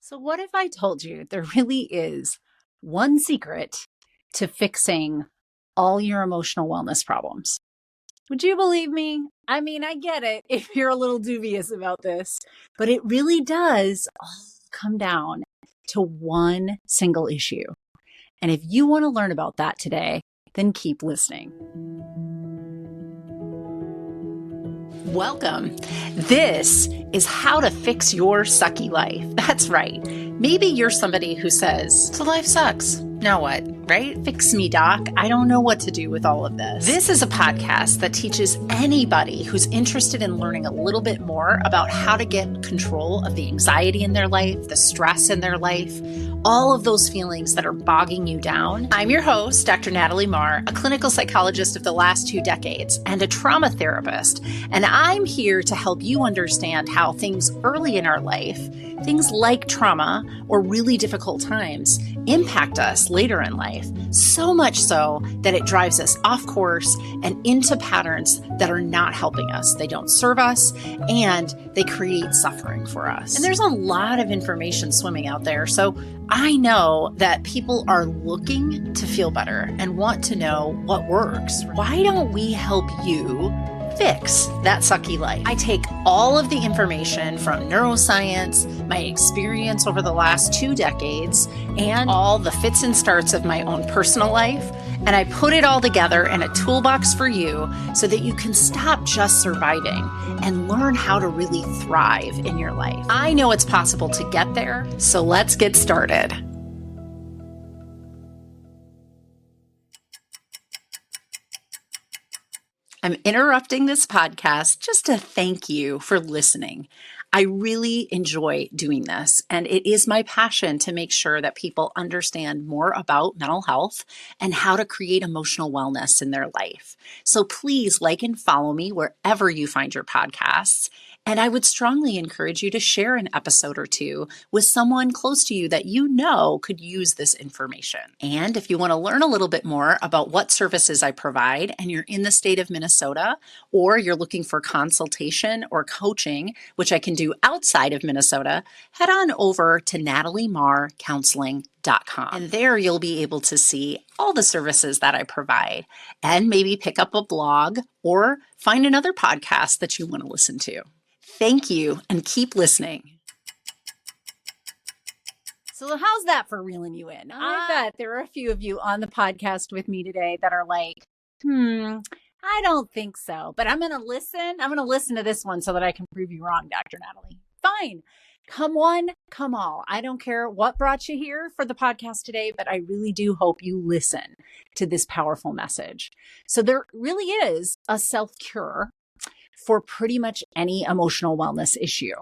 So, what if I told you there really is one secret to fixing all your emotional wellness problems? Would you believe me? I mean, I get it if you're a little dubious about this, but it really does all come down to one single issue. And if you want to learn about that today, then keep listening. Welcome. This is how to fix your sucky life. That's right. Maybe you're somebody who says, "So life sucks. Now what?" Right? Fix me, doc. I don't know what to do with all of this. This is a podcast that teaches anybody who's interested in learning a little bit more about how to get control of the anxiety in their life, the stress in their life, all of those feelings that are bogging you down. I'm your host, Dr. Natalie Marr, a clinical psychologist of the last 2 decades and a trauma therapist. And I'm here to help you understand how things early in our life, things like trauma or really difficult times, impact us later in life. So much so that it drives us off course and into patterns that are not helping us. They don't serve us and they create suffering for us. And there's a lot of information swimming out there. So I know that people are looking to feel better and want to know what works. Why don't we help you fix that sucky life? I take all of the information from neuroscience, my experience over the last 2 decades, and all the fits and starts of my own personal life, and I put it all together in a toolbox for you so that you can stop just surviving and learn how to really thrive in your life. I know it's possible to get there, so let's get started. I'm interrupting this podcast just to thank you for listening. I really enjoy doing this, and it is my passion to make sure that people understand more about mental health and how to create emotional wellness in their life. So please like and follow me wherever you find your podcasts. And I would strongly encourage you to share an episode or 2 with someone close to you that you know could use this information. And if you want to learn a little bit more about what services I provide and you're in the state of Minnesota, or you're looking for consultation or coaching, which I can do outside of Minnesota, head on over to nataliemarrcounseling.com. And there you'll be able to see all the services that I provide and maybe pick up a blog or find another podcast that you want to listen to. Thank you and keep listening. So how's that for reeling you in? I bet there are a few of you on the podcast with me today that are like, I don't think so, but I'm going to listen. I'm going to listen to this one so that I can prove you wrong, Dr. Natalie. Fine. Come one, come all. I don't care what brought you here for the podcast today, but I really do hope you listen to this powerful message. So there really is a self-cure for pretty much any emotional wellness issue.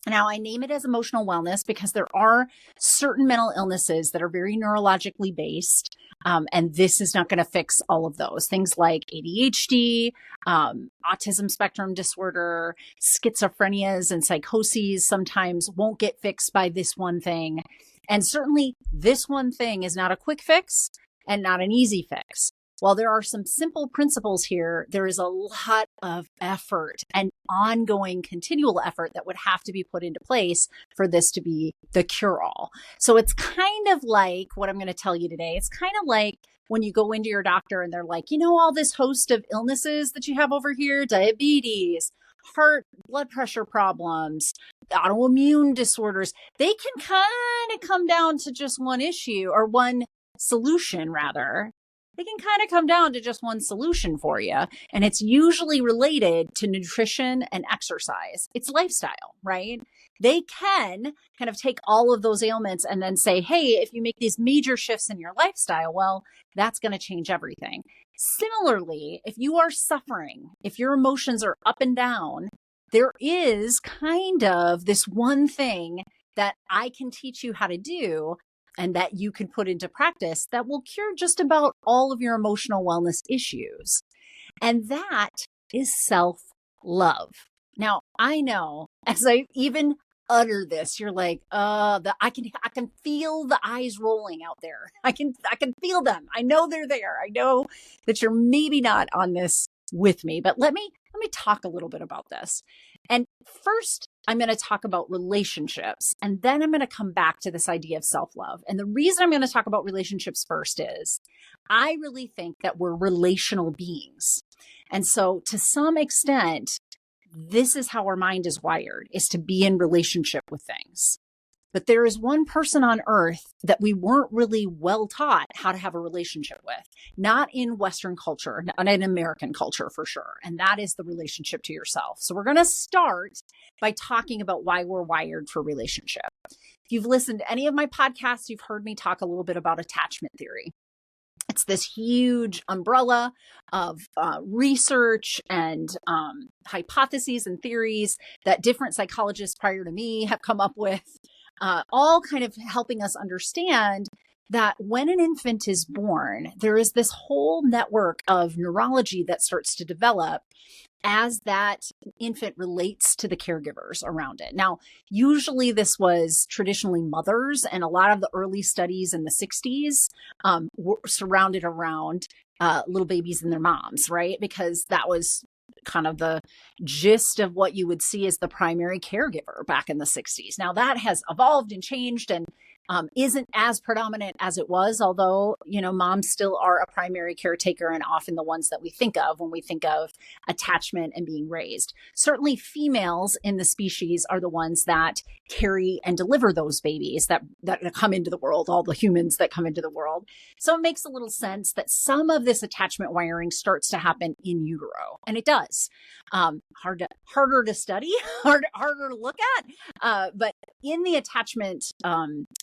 Now, I name it as emotional wellness because there are certain mental illnesses that are very neurologically based, and this is not going to fix all of those. Things like ADHD, autism spectrum disorder, schizophrenias and psychoses sometimes won't get fixed by this one thing. And certainly this one thing is not a quick fix and not an easy fix. While there are some simple principles here, there is a lot of effort and ongoing continual effort that would have to be put into place for this to be the cure-all. So it's kind of like what I'm going to tell you today. It's kind of like when you go into your doctor and they're like, all this host of illnesses that you have over here, diabetes, heart, blood pressure problems, autoimmune disorders, they can kind of come down to just one issue or one solution rather. They can kind of come down to just one solution for you. And it's usually related to nutrition and exercise. It's lifestyle, right? They can kind of take all of those ailments and then say, hey, if you make these major shifts in your lifestyle, well, that's going to change everything. Similarly, if you are suffering, if your emotions are up and down, there is kind of this one thing that I can teach you how to do and that you can put into practice that will cure just about all of your emotional wellness issues. And that is self-love. Now, I know as I even utter this, you're like, I can feel the eyes rolling out there. I can feel them. I know they're there. I know that you're maybe not on this with me, but let me talk a little bit about this. And first, I'm going to talk about relationships, and then I'm going to come back to this idea of self-love. And the reason I'm going to talk about relationships first is I really think that we're relational beings. And so to some extent, this is how our mind is wired, is to be in relationship with things. But there is one person on earth that we weren't really well taught how to have a relationship with, not in Western culture, not in American culture for sure. And that is the relationship to yourself. So we're going to start by talking about why we're wired for relationship. If you've listened to any of my podcasts, you've heard me talk a little bit about attachment theory. It's this huge umbrella of research and hypotheses and theories that different psychologists prior to me have come up with, all kind of helping us understand that when an infant is born, there is this whole network of neurology that starts to develop as that infant relates to the caregivers around it. Now, usually this was traditionally mothers, and a lot of the early studies in the 60s were surrounded around little babies and their moms, right? Because that was kind of the gist of what you would see as the primary caregiver back in the 60s. Now that has evolved and changed and isn't as predominant as it was, although, moms still are a primary caretaker and often the ones that we think of when we think of attachment and being raised. Certainly females in the species are the ones that carry and deliver those babies that come into the world, all the humans that come into the world. So it makes a little sense that some of this attachment wiring starts to happen in utero, and it does. Harder to study, harder to look at, but in the attachment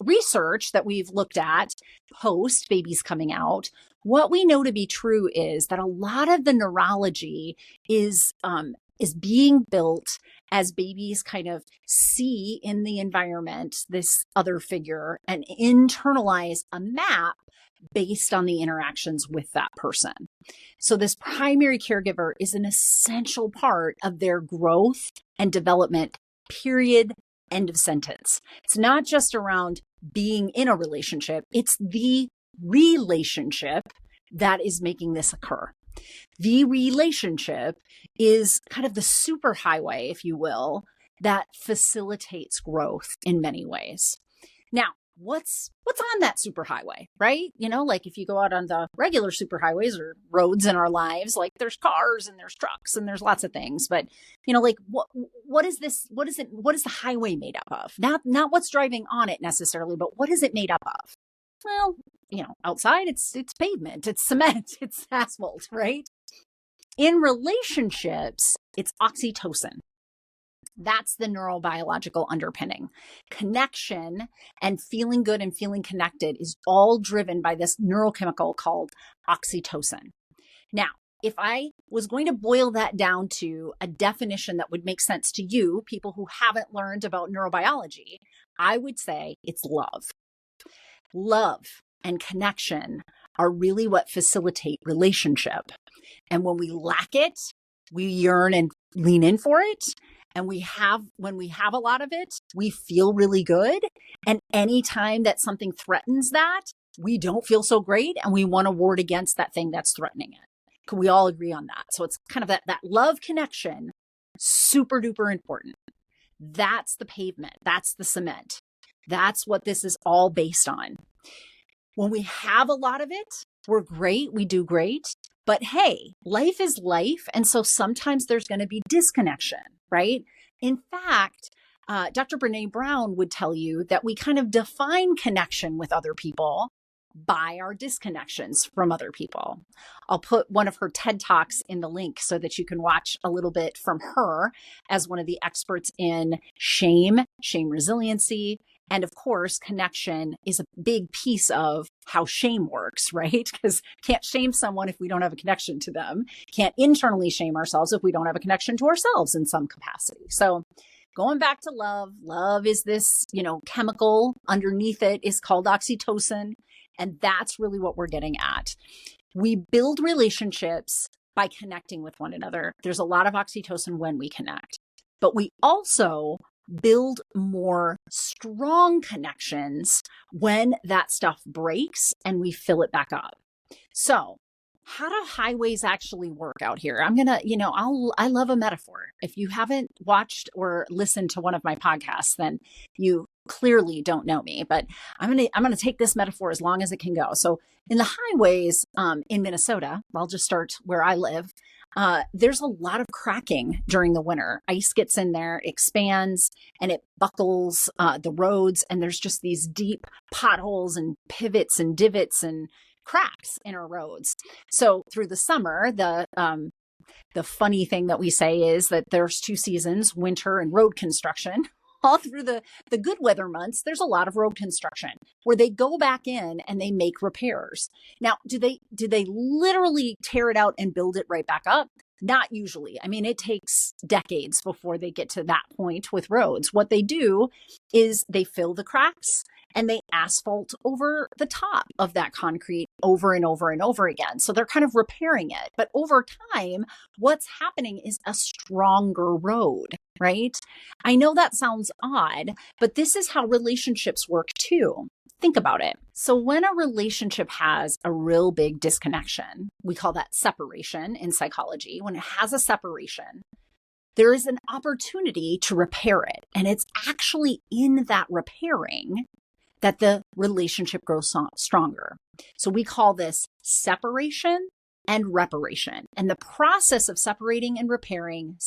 research that we've looked at post babies coming out, what we know to be true is that a lot of the neurology is being built as babies kind of see in the environment this other figure and internalize a map based on the interactions with that person. So this primary caregiver is an essential part of their growth and development, period, end of sentence. It's not just around being in a relationship, it's the relationship that is making this occur. The relationship is kind of the superhighway, if you will, that facilitates growth in many ways. Now, what's on that superhighway, right? Like if you go out on the regular superhighways or roads in our lives, like there's cars and there's trucks and there's lots of things, but like what is this? What is the highway made up of? Not what's driving on it necessarily, but what is it made up of? Well, outside it's pavement, it's cement, it's asphalt, right? In relationships, it's oxytocin. That's the neurobiological underpinning. Connection and feeling good and feeling connected is all driven by this neurochemical called oxytocin. Now, if I was going to boil that down to a definition that would make sense to you, people who haven't learned about neurobiology, I would say it's love. Love and connection are really what facilitate relationship. And when we lack it, we yearn and lean in for it. And when we have a lot of it, we feel really good. And anytime that something threatens that, we don't feel so great and we want to ward against that thing that's threatening it. Can we all agree on that? So it's kind of that love connection, super duper important. That's the pavement. That's the cement. That's what this is all based on. When we have a lot of it, we're great. We do great. But hey, life is life. And so sometimes there's going to be disconnection, right? In fact, Dr. Brene Brown would tell you that we kind of define connection with other people by our disconnections from other people. I'll put one of her TED Talks in the link so that you can watch a little bit from her as one of the experts in shame resiliency. And of course, connection is a big piece of how shame works, right? Because can't shame someone if we don't have a connection to them. Can't internally shame ourselves if we don't have a connection to ourselves in some capacity. So going back to love is this, chemical underneath it is called oxytocin. And that's really what we're getting at. We build relationships by connecting with one another. There's a lot of oxytocin when we connect, but we also build more strong connections when that stuff breaks and we fill it back up. So how do highways actually work out here? I'm going to, I love a metaphor. If you haven't watched or listened to one of my podcasts, then you clearly don't know me, but I'm going to take this metaphor as long as it can go. So in the highways, in Minnesota, I'll just start where I live. There's a lot of cracking during the winter. Ice gets in there, expands, and it buckles the roads. And there's just these deep potholes and pivots and divots and cracks in our roads. So through the summer, the funny thing that we say is that there's two seasons, winter and road construction. All through the good weather months, there's a lot of road construction where they go back in and they make repairs. Now, do they literally tear it out and build it right back up? Not usually. I mean, it takes decades before they get to that point with roads. What they do is they fill the cracks and they asphalt over the top of that concrete over and over and over again. So they're kind of repairing it. But over time, what's happening is a stronger road, right? I know that sounds odd, but this is how relationships work too. Think about it. So when a relationship has a real big disconnection, we call that separation in psychology. When it has a separation, there is an opportunity to repair it. And it's actually in that repairing that the relationship grows stronger. So we call this separation and reparation. And the process of separating and repairing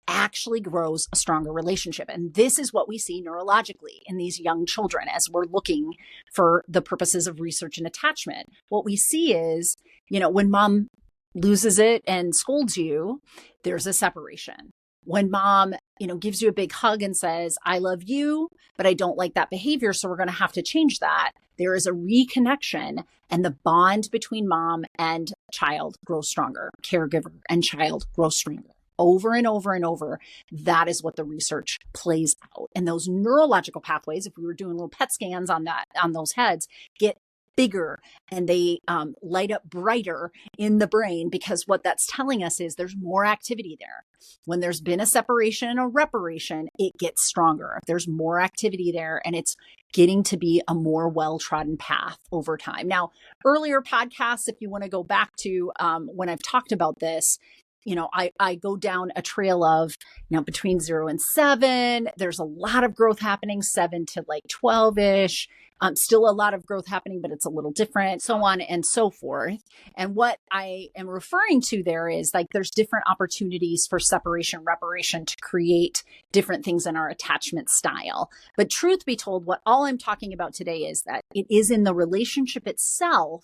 actually grows a stronger relationship. And this is what we see neurologically in these young children as we're looking for the purposes of research and attachment. What we see is, when mom loses it and scolds you, there's a separation. When mom, gives you a big hug and says, I love you, but I don't like that behavior, so we're going to have to change that. There is a reconnection and the bond between mom and child grows stronger. Caregiver and child grows stronger. Over and over and over. That is what the research plays out. And those neurological pathways, if we were doing little PET scans on those heads, get bigger and they light up brighter in the brain, because what that's telling us is there's more activity there. When there's been a separation and a reparation, it gets stronger. There's more activity there and it's getting to be a more well-trodden path over time. Now, earlier podcasts, if you want to go back to when I've talked about this, I go down a trail of, between 0 and 7, there's a lot of growth happening, 7 to like 12-ish. Still a lot of growth happening, but it's a little different, so on and so forth. And what I am referring to there is like there's different opportunities for separation, reparation to create different things in our attachment style. But truth be told, what all I'm talking about today is that it is in the relationship itself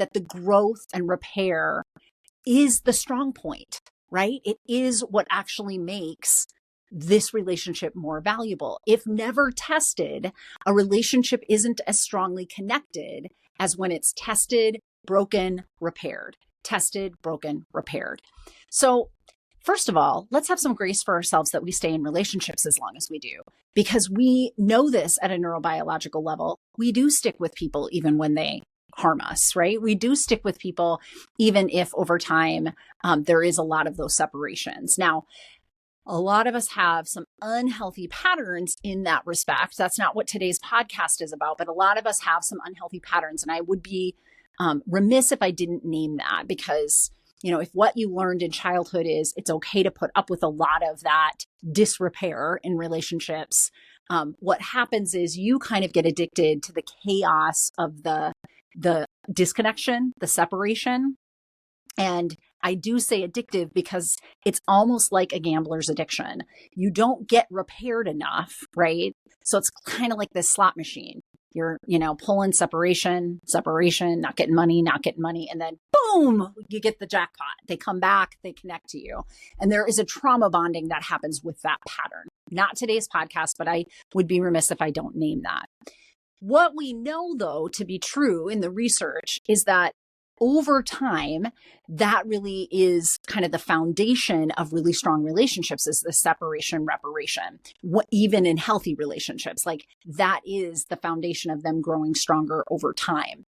that the growth and repair is the strong point, right? It is what actually makes this relationship more valuable. If never tested, a relationship isn't as strongly connected as when it's tested, broken, repaired. Tested, broken, repaired. So first of all, let's have some grace for ourselves that we stay in relationships as long as we do, because we know this at a neurobiological level. We do stick with people even when they harm us, right? We do stick with people even if over time there is a lot of those separations. Now, a lot of us have some unhealthy patterns in that respect. That's not what today's podcast is about, but a lot of us have some unhealthy patterns. And I would be remiss if I didn't name that, because, if what you learned in childhood is it's okay to put up with a lot of that disrepair in relationships, what happens is you kind of get addicted to the chaos of the disconnection, the separation. And I do say addictive because it's almost like a gambler's addiction. You don't get repaired enough, right? So it's kind of like this slot machine. You're, pulling separation, not getting money. And then boom, you get the jackpot. They come back, they connect to you. And there is a trauma bonding that happens with that pattern. Not today's podcast, but I would be remiss if I don't name that. What we know, though, to be true in the research is that over time, that really is kind of the foundation of really strong relationships, is the separation, reparation. Even in healthy relationships, like that is the foundation of them growing stronger over time.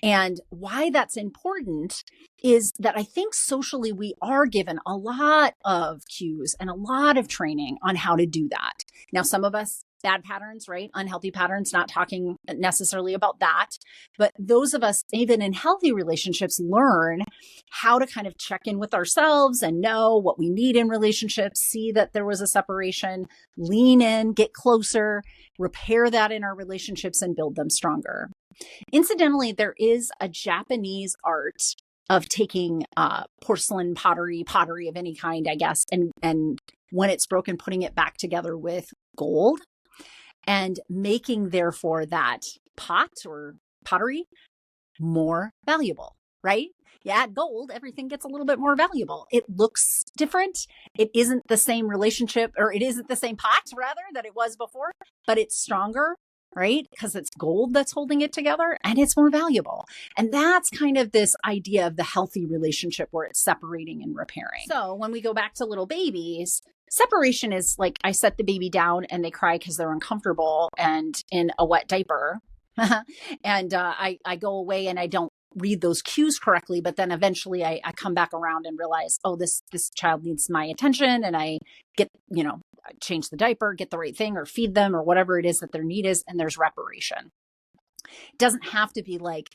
And why that's important is that I think socially we are given a lot of cues and a lot of training on how to do that. Now, some of us bad patterns, right? Unhealthy patterns, not talking necessarily about that. But those of us, even in healthy relationships, learn how to kind of check in with ourselves and know what we need in relationships, see that there was a separation, lean in, get closer, repair that in our relationships and build them stronger. Incidentally, there is a Japanese art of taking porcelain pottery of any kind, I guess, and when it's broken, putting it back together with gold and making, therefore, that pot or pottery more valuable, right? You add gold, everything gets a little bit more valuable. It looks different. It isn't the same relationship, or it isn't the same pot, rather, that it was before, but it's stronger, right? Because it's gold that's holding it together and it's more valuable. And that's kind of this idea of the healthy relationship where it's separating and repairing. So when we go back to little babies, separation is like I set the baby down and they cry because they're uncomfortable and in a wet diaper. And I go away and I don't read those cues correctly, but then eventually I come back around and realize, oh, this child needs my attention, and I get, change the diaper, get the right thing, or feed them, or whatever it is that their need is, and there's reparation. It doesn't have to be like,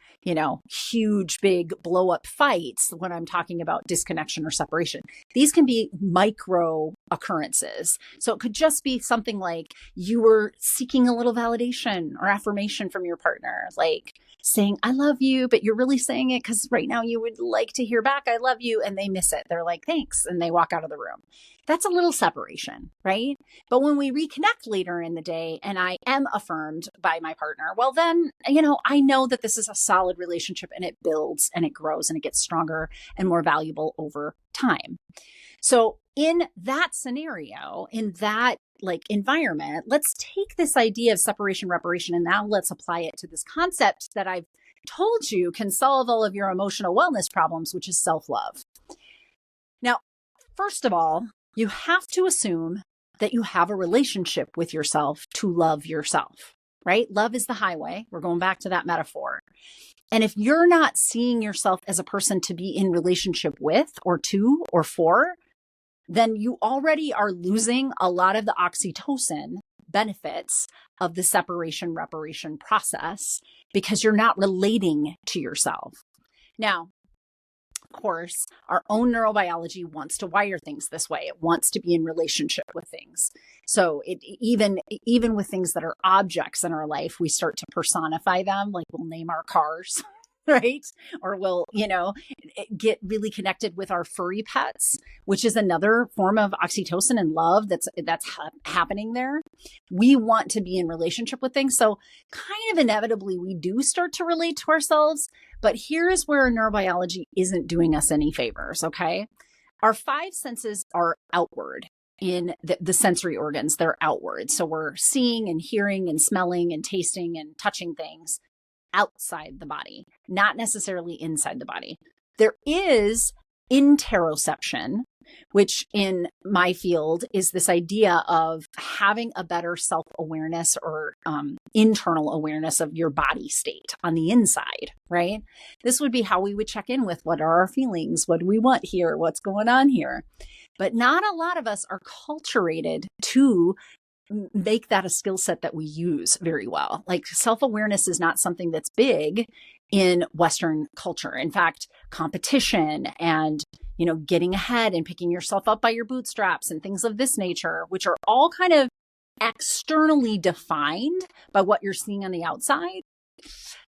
huge, big blow up fights when I'm talking about disconnection or separation. These can be micro occurrences. So it could just be something like you were seeking a little validation or affirmation from your partner, like saying, I love you, but you're really saying it because right now you would like to hear back, I love you. And they miss it. They're like, thanks. And they walk out of the room. That's a little separation, right? But when we reconnect later in the day and I am affirmed by my partner, well, then, I know that this is a solid relationship and it builds and it grows and it gets stronger and more valuable over time. So in that scenario, in that environment, let's take this idea of separation, reparation, and now let's apply it to this concept that I've told you can solve all of your emotional wellness problems, which is self-love. Now, first of all, you have to assume that you have a relationship with yourself to love yourself, right? Love is the highway. We're going back to that metaphor. And if you're not seeing yourself as a person to be in relationship with or to or for, then you already are losing a lot of the oxytocin benefits of the separation reparation process because you're not relating to yourself. Now, of course, our own neurobiology wants to wire things this way. It wants to be in relationship with things. So even with things that are objects in our life, we start to personify them, like we'll name our cars, right? Or we'll, get really connected with our furry pets, which is another form of oxytocin and love that's happening there. We want to be in relationship with things. So kind of inevitably, we do start to relate to ourselves. But here's where neurobiology isn't doing us any favors, okay? Our five senses are outward in the sensory organs. They're outward. So we're seeing and hearing and smelling and tasting and touching things outside the body, not necessarily inside the body. There is interoception, which in my field is this idea of having a better self-awareness or internal awareness of your body state on the inside, right? This would be how we would check in with what are our feelings? What do we want here? What's going on here? But not a lot of us are culturated to make that a skill set that we use very well. Like self-awareness is not something that's big in Western culture. In fact, competition and, getting ahead and picking yourself up by your bootstraps and things of this nature, which are all kind of externally defined by what you're seeing on the outside.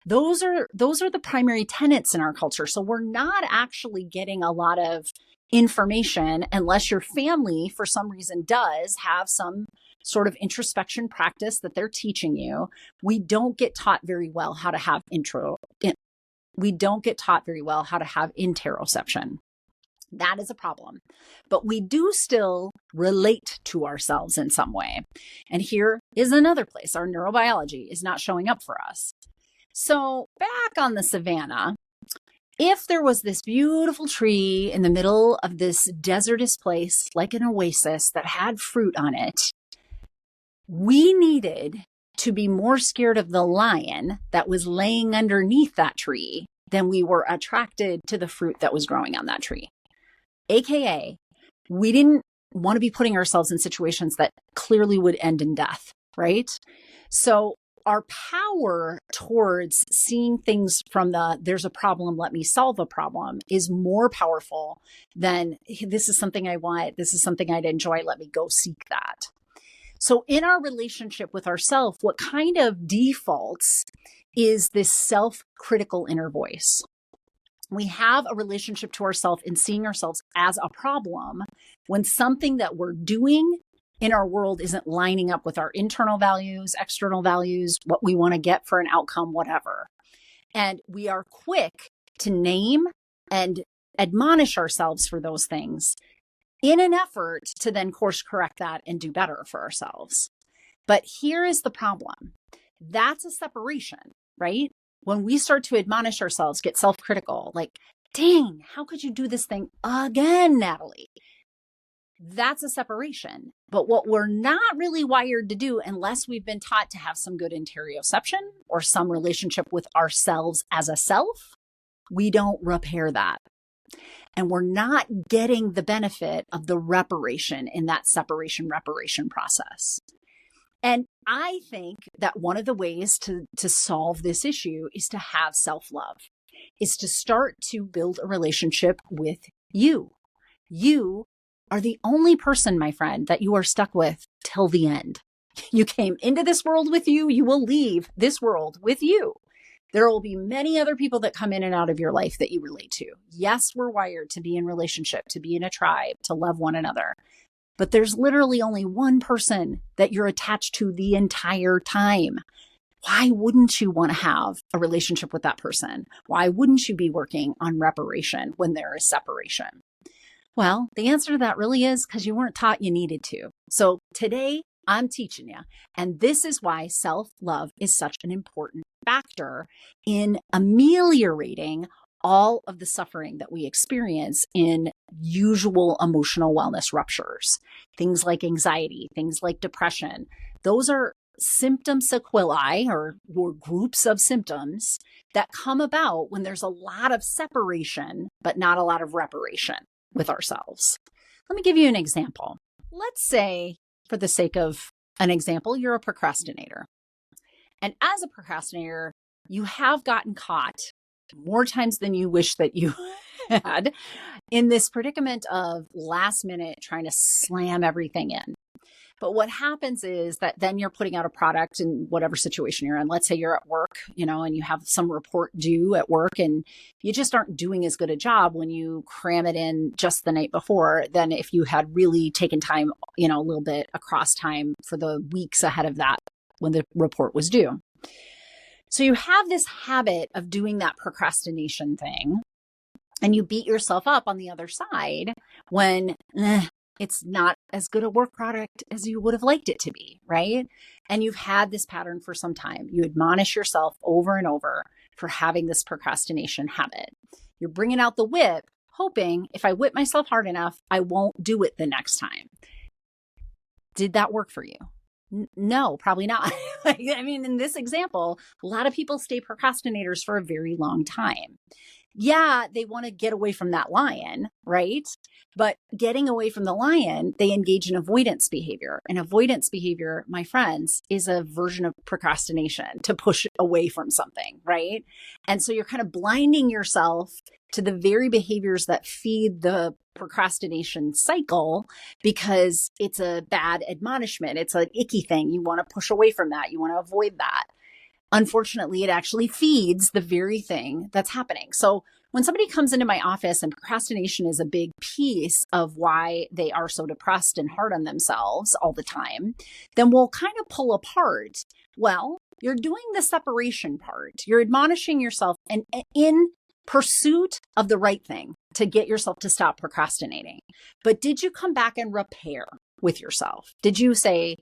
Those are the primary tenets in our culture. So we're not actually getting a lot of information unless your family, for some reason, does have some sort of introspection practice that they're teaching you. We don't get taught very well how to have interoception. That is a problem. But we do still relate to ourselves in some way. And here is another place our neurobiology is not showing up for us. So back on the savannah, if there was this beautiful tree in the middle of this desertous place, like an oasis that had fruit on it, we needed to be more scared of the lion that was laying underneath that tree than we were attracted to the fruit that was growing on that tree. AKA, we didn't want to be putting ourselves in situations that clearly would end in death. right? So our power towards seeing things from there's a problem, let me solve a problem is more powerful than this is something I want, this is something I'd enjoy, let me go seek that. So in our relationship with ourselves, what kind of defaults is this self-critical inner voice. We have a relationship to ourselves in seeing ourselves as a problem when something that we're doing in our world isn't lining up with our internal values, external values, what we want to get for an outcome, whatever. And we are quick to name and admonish ourselves for those things in an effort to then course correct that and do better for ourselves. But here is the problem. That's a separation, right? When we start to admonish ourselves, get self-critical, like, dang, how could you do this thing again, Natalie? That's a separation. But what we're not really wired to do, unless we've been taught to have some good interoception or some relationship with ourselves as a self, we don't repair that. And we're not getting the benefit of the reparation in that separation reparation process. And I think that one of the ways to solve this issue is to have self-love, is to start to build a relationship with you. You are the only person, my friend, that you are stuck with till the end. You came into this world with you. You will leave this world with you. There will be many other people that come in and out of your life that you relate to. Yes, we're wired to be in relationship, to be in a tribe, to love one another. But there's literally only one person that you're attached to the entire time. Why wouldn't you want to have a relationship with that person? Why wouldn't you be working on reparation when there is separation? Well, the answer to that really is because you weren't taught you needed to. So today I'm teaching you. And this is why self-love is such an important factor in ameliorating all of the suffering that we experience in usual emotional wellness ruptures. Things like anxiety, things like depression. Those are symptom sequelae or groups of symptoms that come about when there's a lot of separation, but not a lot of reparation with ourselves. Let me give you an example. Let's say, for the sake of an example, you're a procrastinator. And as a procrastinator, you have gotten caught more times than you wish that you had in this predicament of last minute trying to slam everything in. But what happens is that then you're putting out a product in whatever situation you're in. Let's say you're at work, and you have some report due at work and you just aren't doing as good a job when you cram it in just the night before than if you had really taken time, a little bit across time for the weeks ahead of that when the report was due. So you have this habit of doing that procrastination thing and you beat yourself up on the other side when it's not as good a work product as you would have liked it to be, right? And you've had this pattern for some time. You admonish yourself over and over for having this procrastination habit. You're bringing out the whip, hoping if I whip myself hard enough, I won't do it the next time. Did that work for you? No, probably not. In this example, a lot of people stay procrastinators for a very long time. Yeah, they want to get away from that lion, right? But getting away from the lion, they engage in avoidance behavior. And avoidance behavior, my friends, is a version of procrastination to push away from something, right? And so you're kind of blinding yourself to the very behaviors that feed the procrastination cycle because it's a bad admonishment. It's an icky thing. You want to push away from that. You want to avoid that. Unfortunately, it actually feeds the very thing that's happening. So when somebody comes into my office and procrastination is a big piece of why they are so depressed and hard on themselves all the time, then we'll kind of pull apart. Well, you're doing the separation part. You're admonishing yourself and in pursuit of the right thing to get yourself to stop procrastinating. But did you come back and repair with yourself? Did you say,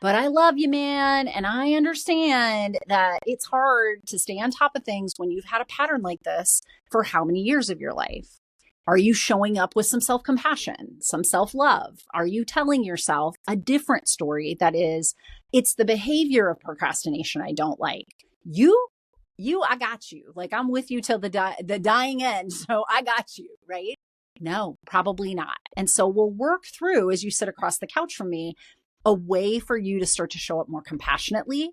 but I love you, man, and I understand that it's hard to stay on top of things when you've had a pattern like this for how many years of your life? Are you showing up with some self-compassion, some self-love? Are you telling yourself a different story that is, it's the behavior of procrastination I don't like? I got you. Like I'm with you till the dying end. So I got you, right? No, probably not. And so we'll work through as you sit across the couch from me. a way for you to start to show up more compassionately,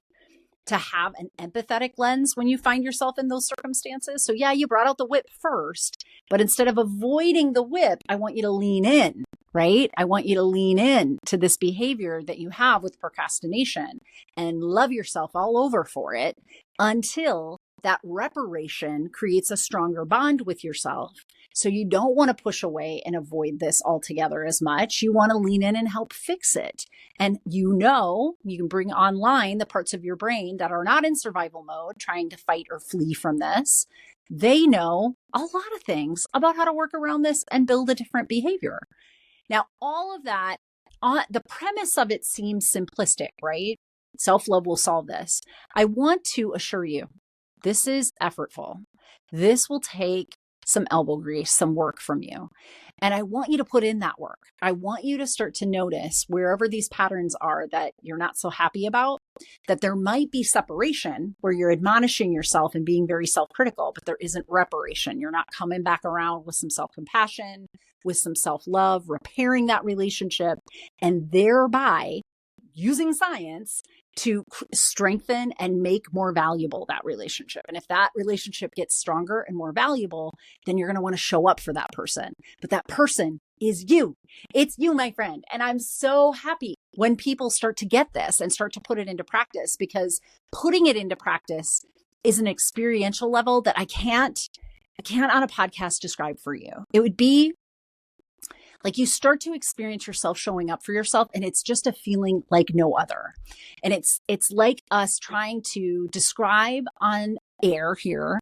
to have an empathetic lens when you find yourself in those circumstances. So yeah, you brought out the whip first, but instead of avoiding the whip, I want you to lean in, right? I want you to lean in to this behavior that you have with procrastination and love yourself all over for it until that reparation creates a stronger bond with yourself. So you don't want to push away and avoid this altogether as much. You want to lean in and help fix it. And you can bring online the parts of your brain that are not in survival mode, trying to fight or flee from this. They know a lot of things about how to work around this and build a different behavior. Now, all of that, the premise of it seems simplistic, right? Self-love will solve this. I want to assure you, this is effortful. This will take some elbow grease, some work from you. And I want you to put in that work. I want you to start to notice wherever these patterns are that you're not so happy about, that there might be separation where you're admonishing yourself and being very self-critical, but there isn't reparation. You're not coming back around with some self-compassion, with some self-love, repairing that relationship, and thereby using science to strengthen and make more valuable that relationship. And if that relationship gets stronger and more valuable, then you're going to want to show up for that person. But that person is you. It's you, my friend. And I'm so happy when people start to get this and start to put it into practice, because putting it into practice is an experiential level that I can't on a podcast describe for you. It would be like you start to experience yourself showing up for yourself, and it's just a feeling like no other. And it's like us trying to describe on air here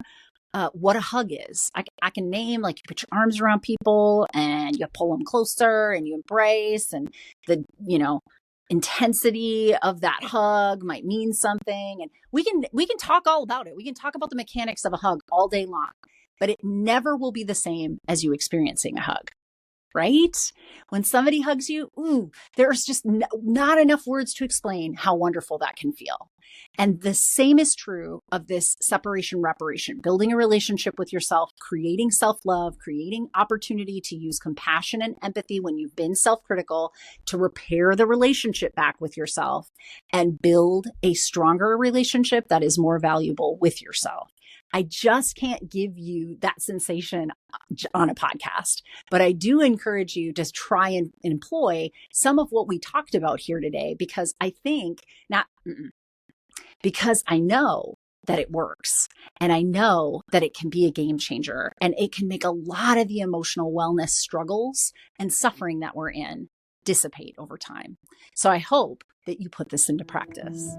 what a hug is. I can name, like, you put your arms around people and you pull them closer and you embrace, and the intensity of that hug might mean something. And we can talk all about it. We can talk about the mechanics of a hug all day long, but it never will be the same as you experiencing a hug. Right? When somebody hugs you, there's just not enough words to explain how wonderful that can feel. And the same is true of this separation reparation, building a relationship with yourself, creating self-love, creating opportunity to use compassion and empathy when you've been self-critical to repair the relationship back with yourself and build a stronger relationship that is more valuable with yourself. I just can't give you that sensation on a podcast, but I do encourage you to try and employ some of what we talked about here today, because because I know that it works, and I know that it can be a game changer, and it can make a lot of the emotional wellness struggles and suffering that we're in dissipate over time. So I hope that you put this into practice.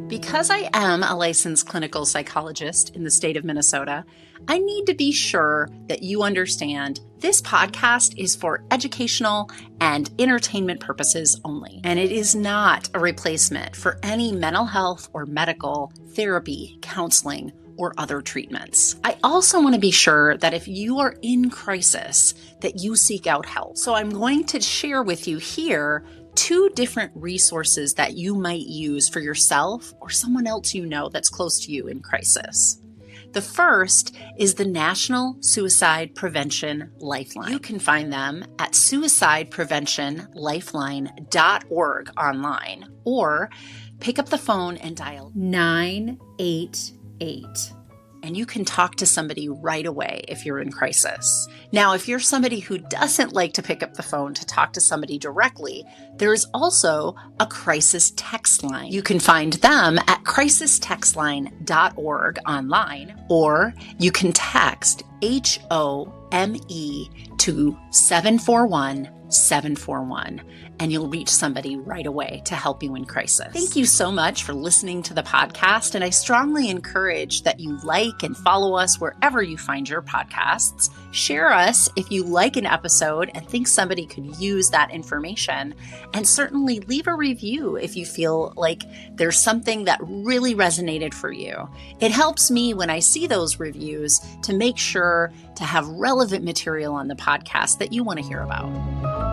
Because I am a licensed clinical psychologist in the state of Minnesota, I need to be sure that you understand this podcast is for educational and entertainment purposes only, and it is not a replacement for any mental health or medical therapy, counseling, or other treatments. I also want to be sure that if you are in crisis, that you seek out help. So I'm going to share with you here 2 different resources that you might use for yourself or someone else you know that's close to you in crisis. The first is the National Suicide Prevention Lifeline. You can find them at suicidepreventionlifeline.org online, or pick up the phone and dial 988. And you can talk to somebody right away if you're in crisis. Now, if you're somebody who doesn't like to pick up the phone to talk to somebody directly, there is also a crisis text line. You can find them at crisistextline.org online, or you can text HOME to 741-741, and you'll reach somebody right away to help you in crisis. Thank you so much for listening to the podcast, and I strongly encourage that you like and follow us wherever you find your podcasts. Share us if you like an episode and think somebody could use that information, and certainly leave a review if you feel like there's something that really resonated for you. It helps me when I see those reviews to make sure to have relevant material on the podcast that you want to hear about.